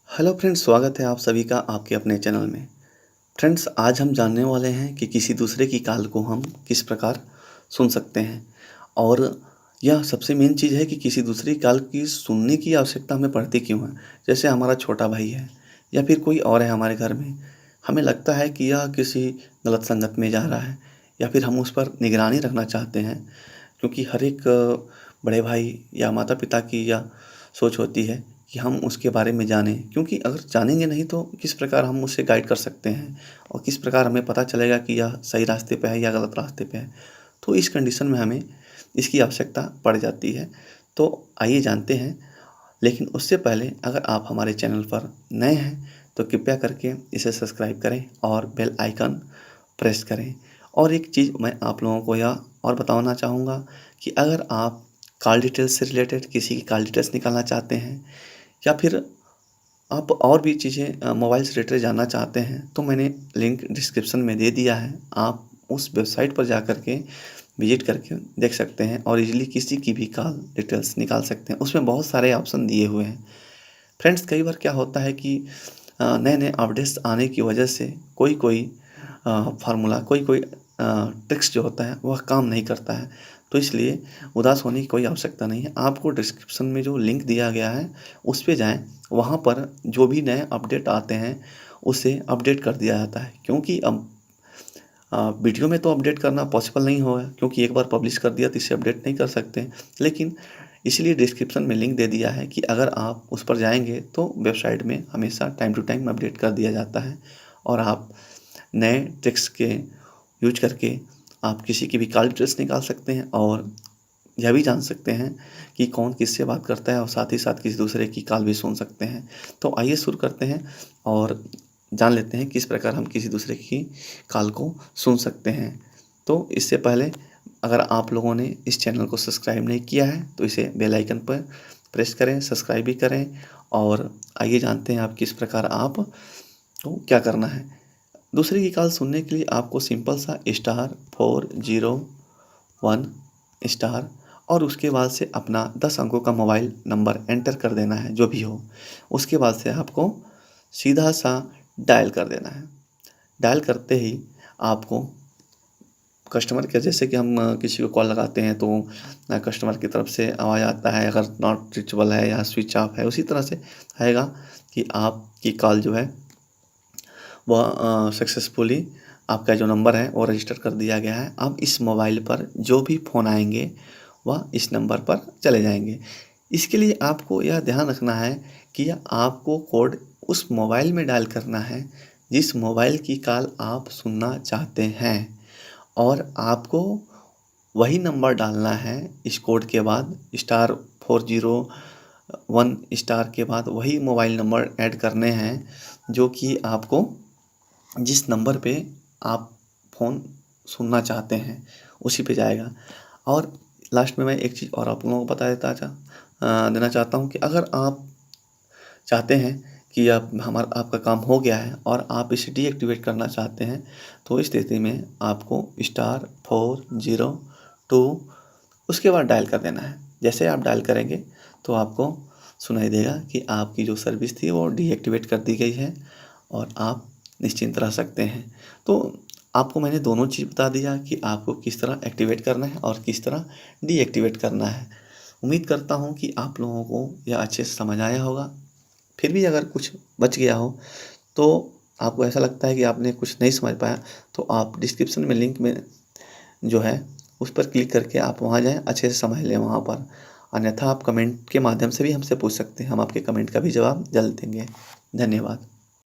Hello friends, स्वागत है आप सभी का आपके अपने चैनल में। फ्रेंड्स, आज हम जानने वाले हैं कि किसी दूसरे की कॉल को हम किस प्रकार सुन सकते हैं। और यह सबसे मेन चीज़ है कि किसी दूसरी कॉल की सुनने की आवश्यकता हमें पड़ती क्यों है। जैसे हमारा छोटा भाई है या फिर कोई और है हमारे घर में, हमें लगता है कि यह किसी गलत संगत में जा रहा है या फिर हम उस पर निगरानी रखना चाहते हैं, क्योंकि हर एक बड़े भाई या माता पिता की यह सोच होती है कि हम उसके बारे में जानें, क्योंकि अगर जानेंगे नहीं तो किस प्रकार हम उसे गाइड कर सकते हैं और किस प्रकार हमें पता चलेगा कि यह सही रास्ते पे है या गलत रास्ते पे है। तो इस कंडीशन में हमें इसकी आवश्यकता पड़ जाती है। तो आइए जानते हैं, लेकिन उससे पहले अगर आप हमारे चैनल पर नए हैं तो कृपया करके इसे सब्सक्राइब करें और बेल आइकन प्रेस करें। और एक चीज़ मैं आप लोगों को यह और बताना चाहूँगा कि अगर आप कॉल डिटेल्स से रिलेटेड किसी की कॉल डिटेल्स निकालना चाहते हैं या फिर आप और भी चीज़ें मोबाइल से रिलेटेड जानना चाहते हैं, तो मैंने लिंक डिस्क्रिप्शन में दे दिया है। आप उस वेबसाइट पर जा कर के विजिट करके देख सकते हैं और इजीली किसी की भी कॉल डिटेल्स निकाल सकते हैं। उसमें बहुत सारे ऑप्शन दिए हुए हैं। फ्रेंड्स, कई बार क्या होता है कि नए-नए अपडेट्स आने की वजह से कोई-कोई फ़ॉर्मूला, कोई-कोई ट्रिक्स जो होता है वह काम नहीं करता है। तो इसलिए उदास होने की कोई आवश्यकता नहीं है। आपको डिस्क्रिप्शन में जो लिंक दिया गया है उस पे जाएँ, वहाँ पर जो भी नए अपडेट आते हैं उसे अपडेट कर दिया जाता है। क्योंकि अब वीडियो में तो अपडेट करना पॉसिबल नहीं होगा, क्योंकि एक बार पब्लिश कर दिया तो इसे अपडेट नहीं कर सकते। लेकिन इसलिए डिस्क्रिप्शन में लिंक दे दिया है कि अगर आप उस पर जाएँगे तो वेबसाइट में हमेशा टाइम टू टाइम अपडेट कर दिया जाता है और आप नए ट्रिक्स के यूज़ करके आप किसी की भी कॉल डिटेल्स निकाल सकते हैं और यह भी जान सकते हैं कि कौन किससे बात करता है और साथ ही साथ किसी दूसरे की कॉल भी सुन सकते हैं। तो आइए शुरू करते हैं और जान लेते हैं किस प्रकार हम किसी दूसरे की कॉल को सुन सकते हैं। तो इससे पहले अगर आप लोगों ने इस चैनल को सब्सक्राइब नहीं किया है तो इसे बेल आइकन पर प्रेस करें, सब्सक्राइब भी करें। और आइए जानते हैं आप किस प्रकार आप को क्या करना है। दूसरे की कॉल सुनने के लिए आपको सिंपल सा *401# और उसके बाद से अपना 10 अंकों का मोबाइल नंबर एंटर कर देना है, जो भी हो। उसके बाद से आपको सीधा सा डायल कर देना है। डायल करते ही आपको कस्टमर केयर, जैसे कि हम किसी को कॉल लगाते हैं तो कस्टमर की तरफ से आवाज़ आता है, अगर नॉट रीचेबल है या स्विच ऑफ है, उसी तरह से आएगा कि आपकी कॉल जो है वह सक्सेसफुली, आपका जो नंबर है वो रजिस्टर कर दिया गया है। अब इस मोबाइल पर जो भी फ़ोन आएंगे वह इस नंबर पर चले जाएंगे। इसके लिए आपको यह ध्यान रखना है कि यह आपको कोड उस मोबाइल में डायल करना है जिस मोबाइल की कॉल आप सुनना चाहते हैं, और आपको वही नंबर डालना है इस कोड के बाद, *401# के बाद वही मोबाइल नंबर ऐड करने हैं जो कि आपको जिस नंबर पे आप फ़ोन सुनना चाहते हैं उसी पे जाएगा। और लास्ट में मैं एक चीज़ और आप लोगों को देना चाहता हूँ कि अगर आप चाहते हैं कि आपका काम हो गया है और आप इसे डीएक्टिवेट करना चाहते हैं, तो इस स्थिति में आपको *402 उसके बाद डायल कर देना है। जैसे आप डायल करेंगे तो आपको सुनाई देगा कि आपकी जो सर्विस थी वो डीएक्टिवेट कर दी गई है और आप निश्चिंत रह सकते हैं। तो आपको मैंने दोनों चीज़ बता दिया कि आपको किस तरह एक्टिवेट करना है और किस तरह डीएक्टिवेट करना है। उम्मीद करता हूँ कि आप लोगों को यह अच्छे से समझ आया होगा। फिर भी अगर कुछ बच गया हो तो आपको ऐसा लगता है कि आपने कुछ नहीं समझ पाया, तो आप डिस्क्रिप्शन में लिंक में जो है उस पर क्लिक करके आप वहाँ जाएँ, अच्छे से समझ लें वहाँ पर। अन्यथा आप कमेंट के माध्यम से भी हमसे पूछ सकते हैं, हम आपके कमेंट का भी जवाब जल्द देंगे। धन्यवाद।